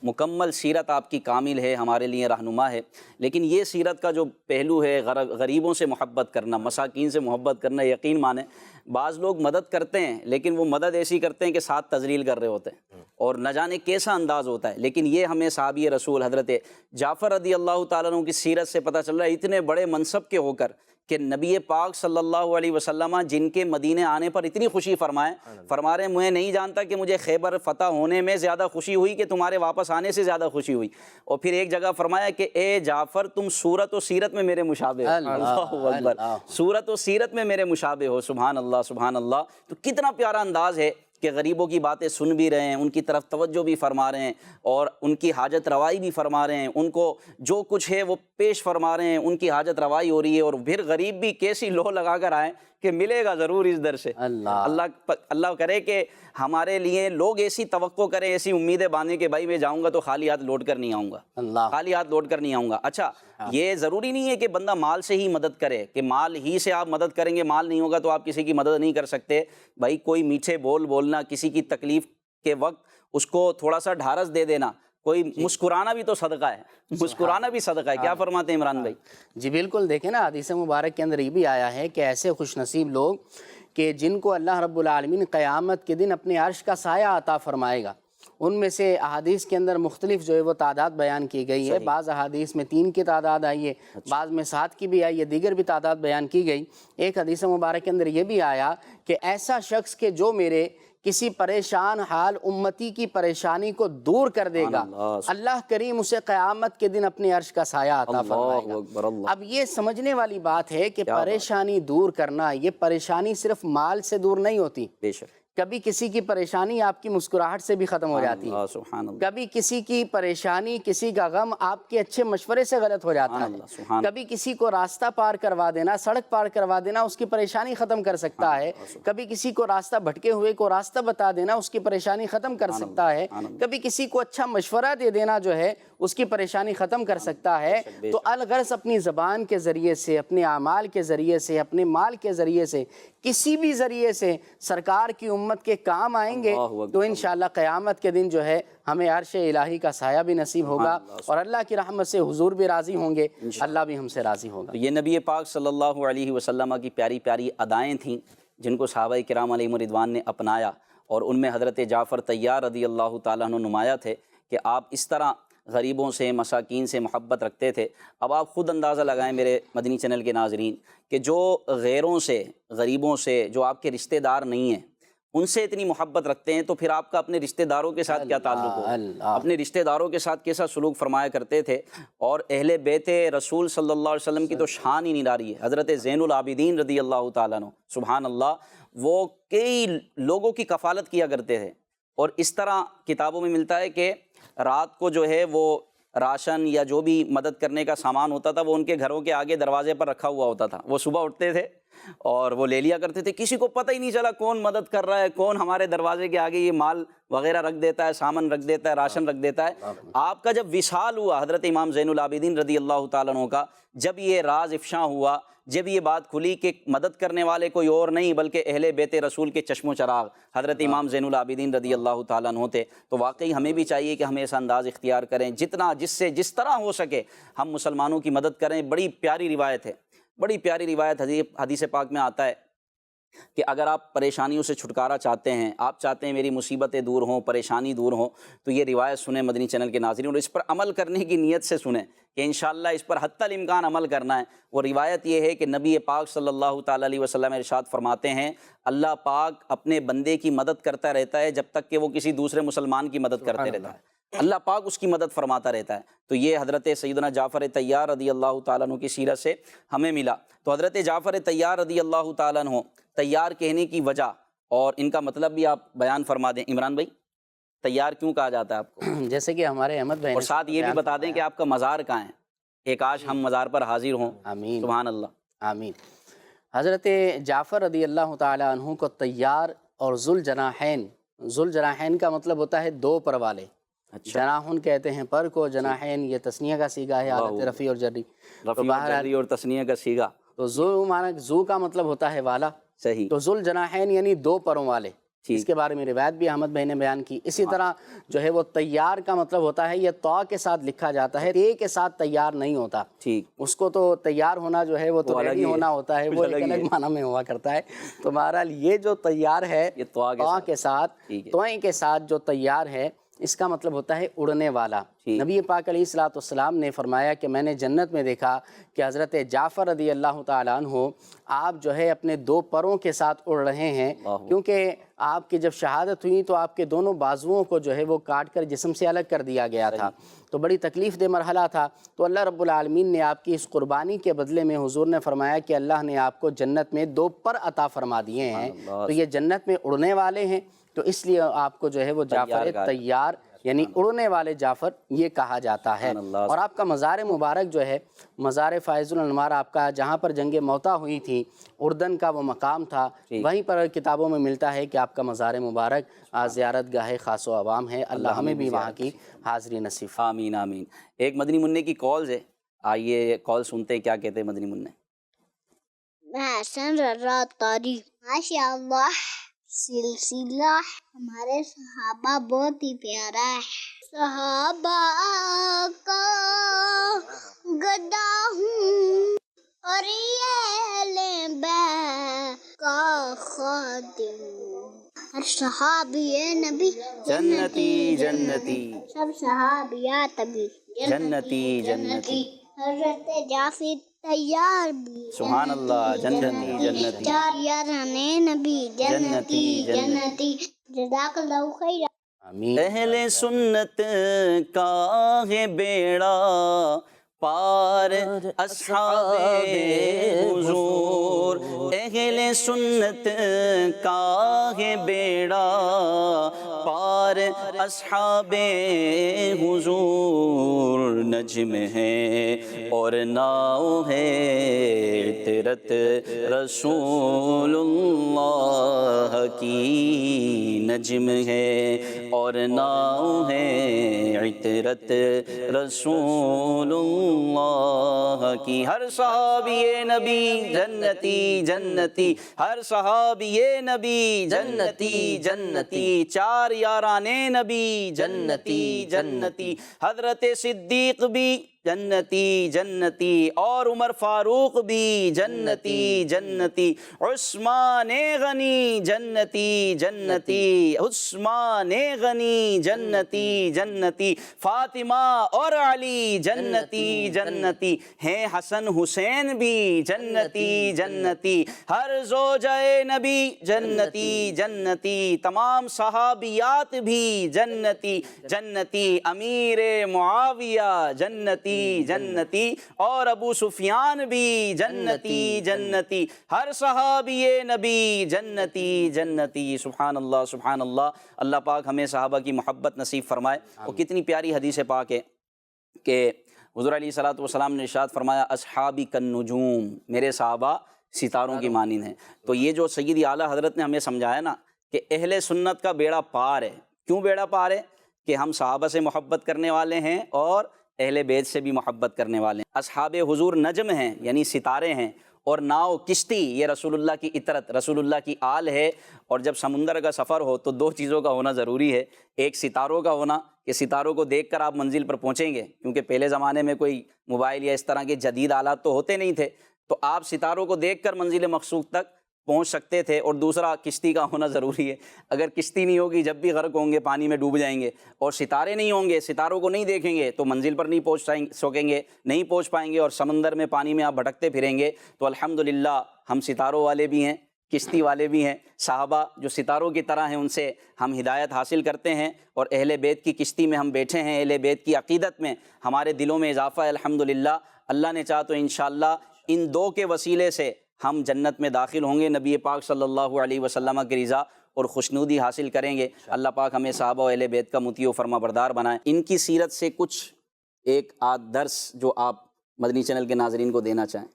مکمل سیرت آپ کی کامل ہے, ہمارے لیے رہنما ہے. لیکن یہ سیرت کا جو پہلو ہے, غریبوں سے محبت کرنا, مساکین سے محبت کرنا, یقین مانیں بعض لوگ مدد کرتے ہیں لیکن وہ مدد ایسی کرتے ہیں کہ ساتھ تذلیل کر رہے ہوتے ہیں اور نہ جانے کیسا انداز ہوتا ہے. لیکن یہ ہمیں صحابی رسول حضرت جعفر رضی اللہ تعالیٰ عنہ کی سیرت سے پتہ چل رہا ہے, اتنے بڑے منصب کے ہو کر کہ نبی پاک صلی اللہ علیہ وسلم جن کے مدینے آنے پر اتنی خوشی فرمائے, فرما رہے ہیں میں نہیں جانتا کہ مجھے خیبر فتح ہونے میں زیادہ خوشی ہوئی کہ تمہارے واپس آنے سے زیادہ خوشی ہوئی. اور پھر ایک جگہ فرمایا کہ اے جعفر تم صورت و سیرت میں میرے مشابہ ہو. اللہ اکبر, صورت و سیرت میں میرے مشابہ ہو. سبحان اللہ, سبحان اللہ. تو کتنا پیارا انداز ہے کہ غریبوں کی باتیں سن بھی رہے ہیں, ان کی طرف توجہ بھی فرما رہے ہیں اور ان کی حاجت روائی بھی فرما رہے ہیں, ان کو جو کچھ ہے وہ پیش فرما رہے ہیں, ان کی حاجت روائی ہو رہی ہے. اور پھر غریب بھی کیسی لو لگا کر آئیں کہ ملے گا ضرور اس در سے. اللہ کرے کہ ہمارے لیے لوگ ایسی توقع کریں, ایسی امیدیں باندھیں کہ بھائی میں جاؤں گا تو خالی ہاتھ لوٹ کر نہیں آؤں گا, خالی ہاتھ لوٹ کر نہیں آؤں گا. اچھا, یہ ضروری نہیں ہے کہ بندہ مال سے ہی مدد کرے, کہ مال ہی سے آپ مدد کریں گے, مال نہیں ہوگا تو آپ کسی کی مدد نہیں کر سکتے. بھائی کوئی میٹھے بول بولنا, کسی کی تکلیف کے وقت اس کو تھوڑا سا ڈھارس دے دینا, کوئی مسکرانا بھی تو صدقہ ہے, مسکرانا بھی صدقہ ہے. کیا فرماتے ہیں عمران بھائی؟ جی بالکل, دیکھیں نا حدیث مبارک کے اندر یہ بھی آیا ہے کہ ایسے خوش نصیب لوگ کہ جن کو اللہ رب العالمین قیامت کے دن اپنے عرش کا سایہ عطا فرمائے گا. ان میں سے احادیث کے اندر مختلف جو ہے وہ تعداد بیان کی گئی ہے. بعض احادیث میں 3 کی تعداد آئی ہے, بعض میں 7 کی بھی آئی ہے, دیگر بھی تعداد بیان کی گئی. ایک حدیث مبارک کے اندر یہ بھی آیا کہ ایسا شخص کہ جو میرے کسی پریشان حال امتی کی پریشانی کو دور کر دے گا, اللہ کریم اسے قیامت کے دن اپنے عرش کا سایہ عطا فرمائے گا. اب یہ سمجھنے والی بات ہے کہ پریشانی دور کرنا, یہ پریشانی صرف مال سے دور نہیں ہوتی. کبھی کسی کی پریشانی آپ کی مسکراہٹ سے بھی ختم ہو جاتی ہے, کبھی کسی کی پریشانی, کسی کا غم آپ کے اچھے مشورے سے غلط ہو جاتا ہے, کبھی کسی کو راستہ پار کروا دینا, سڑک پار کروا دینا اس کی پریشانی ختم کر سکتا ہے, کبھی کسی کو راستہ بھٹکے ہوئے کو راستہ بتا دینا اس کی پریشانی ختم کر سکتا ہے, کبھی کسی کو اچھا مشورہ دے دینا جو ہے اس کی پریشانی ختم کر سکتا ہے. تو الغرض اپنی زبان کے ذریعے سے, اپنے اعمال کے ذریعے سے, اپنے مال کے ذریعے سے, کسی بھی ذریعے سے سرکار کی امت کے کام آئیں گے تو انشاءاللہ قیامت کے دن جو ہے ہمیں عرش الہی کا سایہ بھی نصیب ہوگا اور اللہ کی رحمت سے حضور بھی راضی ہوں گے, اللہ بھی ہم سے راضی ہوگا. یہ نبی پاک صلی اللہ علیہ وسلم کی پیاری پیاری ادائیں تھیں جن کو صحابہ کرام علیہم رضوان نے اپنایا, اور ان میں حضرت جعفر طیار رضی اللہ تعالیٰ عنہ نمایاں تھے کہ آپ اس طرح غریبوں سے, مساکین سے محبت رکھتے تھے. اب آپ خود اندازہ لگائیں میرے مدنی چینل کے ناظرین کہ جو غیروں سے, غریبوں سے, جو آپ کے رشتہ دار نہیں ہیں, ان سے اتنی محبت رکھتے ہیں تو پھر آپ کا اپنے رشتہ داروں کے ساتھ کیا تعلق ہو, اپنے رشتہ داروں کے ساتھ کیسا سلوک فرمایا کرتے تھے. اور اہل بیت رسول صلی اللہ علیہ وسلم کی تو شان ہی نرالی ہے. حضرت زین العابدین رضی اللہ تعالیٰ عنہ, سبحان اللہ, وہ کئی لوگوں کی کفالت کیا کرتے تھے. اور اس طرح کتابوں میں ملتا ہے کہ رات کو جو ہے وہ راشن یا جو بھی مدد کرنے کا سامان ہوتا تھا وہ ان کے گھروں کے آگے دروازے پر رکھا ہوا ہوتا تھا. وہ صبح اٹھتے تھے اور وہ لے لیا کرتے تھے، کسی کو پتہ ہی نہیں چلا کون مدد کر رہا ہے، کون ہمارے دروازے کے آگے یہ مال وغیرہ رکھ دیتا ہے، سامان رکھ دیتا ہے، راشن رکھ دیتا ہے۔ آپ کا جب وصال ہوا حضرت امام زین العابدین رضی اللہ تعالیٰ عنہ کا، جب یہ راز افشاں ہوا، جب یہ بات کھلی کہ مدد کرنے والے کوئی اور نہیں بلکہ اہل بیت رسول کے چشم و چراغ حضرت امام زین العابدین رضی اللہ تعالیٰ عنہ تھے، تو واقعی ہمیں بھی چاہیے کہ ہم ایسا انداز اختیار کریں، جتنا جس سے جس طرح ہو سکے ہم مسلمانوں کی مدد کریں۔ بڑی پیاری روایت ہے، بڑی پیاری روایت حدیث پاک میں آتا ہے کہ اگر آپ پریشانیوں سے چھٹکارا چاہتے ہیں، آپ چاہتے ہیں میری مصیبتیں دور ہوں، پریشانی دور ہوں، تو یہ روایت سنیں مدنی چینل کے ناظرین، اور اس پر عمل کرنے کی نیت سے سنیں کہ انشاءاللہ اس پر حتی الامکان عمل کرنا ہے۔ وہ روایت یہ ہے کہ نبی پاک صلی اللہ تعالیٰ علیہ وسلم ارشاد فرماتے ہیں، اللہ پاک اپنے بندے کی مدد کرتا رہتا ہے جب تک کہ وہ کسی دوسرے مسلمان کی مدد کرتے رہتا ہے، اللہ پاک اس کی مدد فرماتا رہتا ہے۔ تو یہ حضرت سیدنا جعفر طیار رضی اللہ تعالیٰ عنہ کی سیرت سے ہمیں ملا۔ تو حضرت جعفر طیار رضی اللہ تعالیٰ عنہ، طیار کہنے کی وجہ اور ان کا مطلب بھی آپ بیان فرما دیں عمران بھائی، طیار کیوں کہا جاتا ہے آپ کو؟ جیسے کہ ہمارے احمد بھائی اور ساتھ یہ بھی بتا دیں کہ آپ کا مزار کہاں ہے، ایک آج ہم مزار پر حاضر ہوں۔ آمین سبحان اللہ، آمین۔ حضرت جعفر رضی اللہ تعالیٰ عنہ کو طیار اور ذوالجناحین، ذوالجناحین کا مطلب ہوتا ہے دو پر والے، جناحن کہتے ہیں پر کو، جناحین یہ تسنیہ کا صیغہ ہے، حالت رفیع اور جری، رفیع اور جری اور تسنیہ کا صیغہ۔ تو ذو کا مطلب ہوتا ہے والا، صحیح۔ تو ذوالجناحین یعنی دو پروں والے، اس کے بارے میں روایت بھی احمد بھائی نے بیان کی۔ اسی طرح جو ہے وہ طیار کا مطلب ہوتا ہے، یہ طا کے ساتھ لکھا جاتا ہے، تے کے ساتھ تیار نہیں ہوتا، ٹھیک، اس کو تو تیار ہونا جو ہے وہ تو ریڈی ہونا ہوتا ہے، وہ ایک الگ معنی میں ہوا کرتا ہے۔ تو بہرحال یہ جو تیار ہے طا کے ساتھ، توئیں کے ساتھ جو تیار ہے، اس کا مطلب ہوتا ہے اڑنے والا۔ نبی پاک علیہ الصلوۃ والسلام نے فرمایا کہ میں نے جنت میں دیکھا کہ حضرت جعفر رضی اللہ تعالیٰ عنہ آپ جو ہے اپنے دو پروں کے ساتھ اڑ رہے ہیں، کیونکہ آپ کی جب شہادت ہوئی تو آپ کے دونوں بازوؤں کو جو ہے وہ کاٹ کر جسم سے الگ کر دیا گیا تھا، تو بڑی تکلیف دہ مرحلہ تھا۔ تو اللہ رب العالمین نے آپ کی اس قربانی کے بدلے میں حضور نے فرمایا کہ اللہ نے آپ کو جنت میں دو پر عطا فرما دیے ہیں، تو یہ جنت میں اڑنے والے ہیں، تو اس لیے آپ کو جو ہے وہ جعفر طیار یعنی اڑنے والے جعفر یہ کہا جاتا ہے۔ اور آپ کا مزار مبارک جو ہے مزار فائز الانوار، آپ کا جہاں پر جنگ موتا ہوئی تھی اردن کا وہ مقام تھا، وہیں پر کتابوں میں ملتا ہے کہ آپ کا مزار مبارک زیارت گاہ خاص و عوام ہے۔ اللہ ہمیں بھی وہاں کی حاضری نصیب۔ آمین آمین۔ ایک مدنی منع کی کالز ہے، آئیے کال سنتے ہیں کیا کہتے ہیں مدنی منع۔ حسن رضا طاری، ماشاء اللہ سلسلہ ہمارے صحابہ بہت ہی پیارا ہے، صحابہ کا گدا ہوں اور یہ اہل بیت کا خادم، ہر صحابی نبی جنتی جنتی، سب صحابیات بھی جنتی جنتی، حضرت جعفر طیار بھی سبحان اللہ، جنتی جنتی، یارانے نبی جنتی جنتی، جزاک اللہ خیر۔ اہل سنت کا ہے بیڑا پار اصحاب حضور، اہل سنت کا ہے بیڑا پار اصحاب حضور، نجم ہے اور ناؤ ہے عطرت رسول اللہ کی، نجم ہے اور ناؤ ہے عطرت رسول اللہ کی، ہر صحابی نبی جنتی جنتی، ہر صحابی نبی جنتی جنتی، چار یاران نبی جنتی جنتی، حضرت صدیق بھی جنتی جنتی، اور عمر فاروق بھی جنتی جنتی، عثمان غنی جنتی جنتی، عثمان غنی جنتی جنتی، فاطمہ اور علی جنتی جنتی، ہیں حسن حسین بھی جنتی جنتی، ہر زوجہ نبی جنتی جنتی، تمام صحابیات بھی جنتی جنتی، امیر معاویہ جنتی جنتی، اور ابو سفیان بھی جنتی جنتی، ہر صحابی نبی جنتی جنتی۔ سبحان اللہ سبحان اللہ، اللہ پاک ہمیں صحابہ کی محبت نصیب فرمائے۔ اور کتنی پیاری حدیث پاک ہے کہ حضور علیہ الصلوۃ والسلام نے ارشاد فرمایا، اصحابی کالنجوم، میرے صحابہ ستاروں کی مانند ہیں۔ تو یہ جو سیدی اعلیٰ حضرت نے ہمیں سمجھایا نا کہ اہل سنت کا بیڑا پار ہے۔ کیوں بیڑا پار ہے؟ کہ ہم صحابہ سے محبت کرنے والے ہیں اور اہل بیت سے بھی محبت کرنے والے ہیں۔ اصحاب حضور نجم ہیں یعنی ستارے ہیں، اور ناؤ کشتی یہ رسول اللہ کی اطرت، رسول اللہ کی آل ہے۔ اور جب سمندر کا سفر ہو تو دو چیزوں کا ہونا ضروری ہے، ایک ستاروں کا ہونا کہ ستاروں کو دیکھ کر آپ منزل پر پہنچیں گے، کیونکہ پہلے زمانے میں کوئی موبائل یا اس طرح کے جدید آلات تو ہوتے نہیں تھے، تو آپ ستاروں کو دیکھ کر منزل مقصود تک پہنچ سکتے تھے۔ اور دوسرا کشتی کا ہونا ضروری ہے، اگر کشتی نہیں ہوگی جب بھی غرق ہوں گے پانی میں ڈوب جائیں گے، اور ستارے نہیں ہوں گے، ستاروں کو نہیں دیکھیں گے تو منزل پر نہیں پہنچ سکیں گے، نہیں پہنچ پائیں گے، اور سمندر میں پانی میں آپ بھٹکتے پھریں گے۔ تو الحمدللہ ہم ستاروں والے بھی ہیں، کشتی والے بھی ہیں، صحابہ جو ستاروں کی طرح ہیں ان سے ہم ہدایت حاصل کرتے ہیں، اور اہل بیت کی کشتی میں ہم بیٹھے ہیں، اہل بیت کی عقیدت میں ہمارے دلوں میں اضافہ ہے الحمدللہ۔ اللہ نے چاہا تو انشاءاللہ ان دو کے وسیلے سے ہم جنت میں داخل ہوں گے، نبی پاک صلی اللہ علیہ وسلم کی رضا اور خوشنودی حاصل کریں گے۔ اللہ پاک ہمیں صحابہ و اہل بیت کا مطیع و فرما بردار بنائیں۔ ان کی سیرت سے کچھ ایک آدھ درس جو آپ مدنی چینل کے ناظرین کو دینا چاہیں۔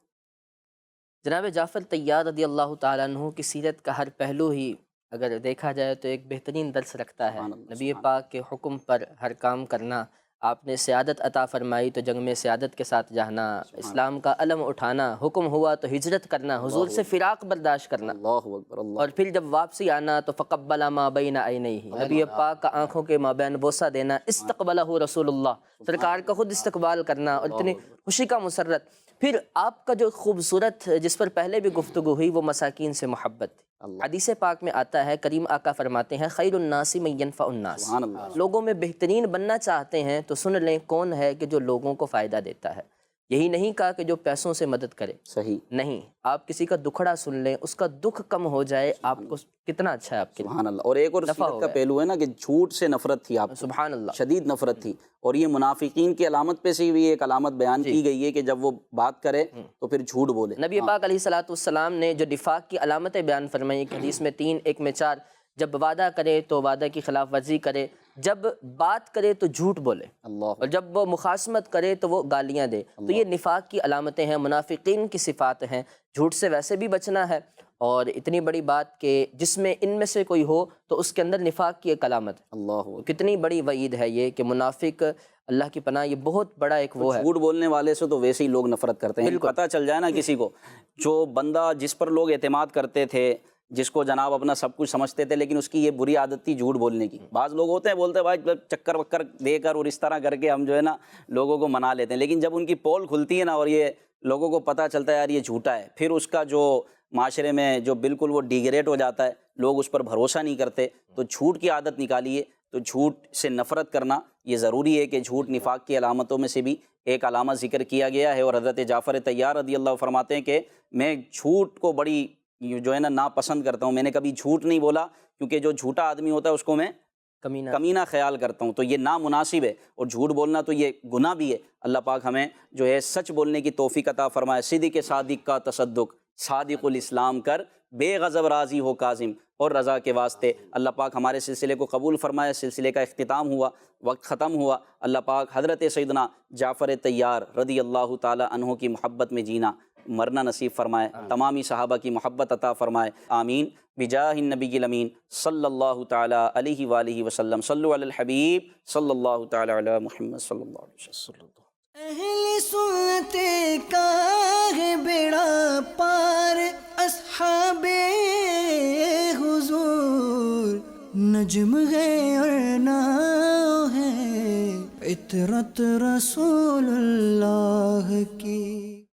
جناب جعفر طیار رضی اللہ تعالیٰ عنہ کی سیرت کا ہر پہلو ہی اگر دیکھا جائے تو ایک بہترین درس رکھتا ہے۔ نبی پاک کے حکم پر ہر کام کرنا، آپ نے سیادت عطا فرمائی تو جنگ میں سیادت کے ساتھ جانا، اسلام کا علم اٹھانا، حکم ہوا تو ہجرت کرنا، حضور سے فراق برداشت کرنا، اللہ اکبر، اللہ، اور پھر جب واپسی آنا تو فقبل ما بین عینیہ، نبی پاک کا آنکھوں کے مابین بوسہ دینا، استقبلہ رسول اللہ، سرکار کا خود استقبال کرنا، اور اتنی خوشی کا مسرت۔ پھر آپ کا جو خوبصورت جس پر پہلے بھی گفتگو ہوئی وہ مساکین سے محبت تھی۔ حدیث پاک میں آتا ہے، کریم آقا فرماتے ہیں خیر الناس من ینفع الناس، لوگوں میں بہترین بننا چاہتے ہیں تو سن لیں کون ہے کہ جو لوگوں کو فائدہ دیتا ہے۔ یہی نہیں کہا کہ جو پیسوں سے مدد کرے، صحیح نہیں، آپ کسی کا دکھڑا سن لیں، اس کا دکھ کم ہو جائے، آپ کو کتنا اچھا ہے آپ کے لیے۔ سبحان اللہ۔ اور ایک اور سیرت کا پہلو ہے نا کہ جھوٹ سے نفرت تھی آپ کو، سبحان اللہ، شدید نفرت تھی، اور یہ منافقین کی علامت پہ سے بھی ایک علامت بیان کی گئی ہے کہ جب وہ بات کرے تو پھر جھوٹ بولے۔ نبی پاک علیہ الصلوۃ والسلام نے جو نفاق کی علامتیں بیان فرمائی، ایک حدیث میں 3 ایک میں 4، جب وعدہ کرے تو وعدہ کی خلاف ورزی کرے، جب بات کرے تو جھوٹ بولے، اور جب وہ مخاصمت کرے تو وہ گالیاں دے۔ تو یہ نفاق کی علامتیں ہیں، منافقین کی صفات ہیں۔ جھوٹ سے ویسے بھی بچنا ہے، اور اتنی بڑی بات کہ جس میں ان میں سے کوئی ہو تو اس کے اندر نفاق کی ایک علامت ہے۔ اللہ، کتنی بڑی وعید ہے یہ کہ منافق، اللہ کی پناہ، یہ بہت بڑا ایک وہ ہے۔ جھوٹ بولنے والے سے تو ویسے ہی لوگ نفرت کرتے ہیں۔ پتہ چل جائے نا کسی کو، جو بندہ جس پر لوگ اعتماد کرتے تھے، جس کو جناب اپنا سب کچھ سمجھتے تھے، لیکن اس کی یہ بری عادت تھی جھوٹ بولنے کی۔ بعض لوگ ہوتے ہیں بولتے ہیں بھائی چکر وکر دے کر اور اس طرح کر کے ہم جو ہے نا لوگوں کو منا لیتے ہیں، لیکن جب ان کی پول کھلتی ہے نا اور یہ لوگوں کو پتہ چلتا ہے یار یہ جھوٹا ہے، پھر اس کا جو معاشرے میں جو بالکل وہ ڈیگریڈ ہو جاتا ہے، لوگ اس پر بھروسہ نہیں کرتے۔ تو جھوٹ کی عادت نکالیے، تو جھوٹ سے نفرت کرنا یہ ضروری ہے کہ جھوٹ نفاق کی علامتوں میں سے بھی ایک علامت ذکر کیا گیا ہے۔ اور حضرت جعفر طیار رضی اللہ فرماتے ہیں کہ میں جھوٹ کو بڑی جو ہے نا ناپسند کرتا ہوں، میں نے کبھی جھوٹ نہیں بولا، کیونکہ جو جھوٹا آدمی ہوتا ہے اس کو میں کمینہ خیال کرتا ہوں، تو یہ نامناسب ہے، اور جھوٹ بولنا تو یہ گناہ بھی ہے۔ اللہ پاک ہمیں جو ہے سچ بولنے کی توفیق عطا فرمائے۔ صدق صادق کا تصدق، صادق الاسلام کر، بے غضب راضی ہو کاظم، اور رضا کے واسطے اللہ پاک ہمارے سلسلے کو قبول فرمائے۔ سلسلے کا اختتام ہوا، وقت ختم ہوا۔ اللہ پاک حضرت سیدنا جعفر طیار رضی اللہ تعالی عنہ کی محبت میں جینا مرنا نصیب فرمائے، تمامی صحابہ کی محبت عطا فرمائے، آمین بجاہ النبی الامین صلی اللہ تعالی علیہ وآلہ وسلم۔ صلو علی الحبیب صلی اللہ تعالی علی محمد صلی اللہ علیہ وسلم۔ اہل سنت کا ہے بیڑا پار، اصحاب حضور نجم ہے اور ناؤ ہے، عطرت رسول اللہ کی۔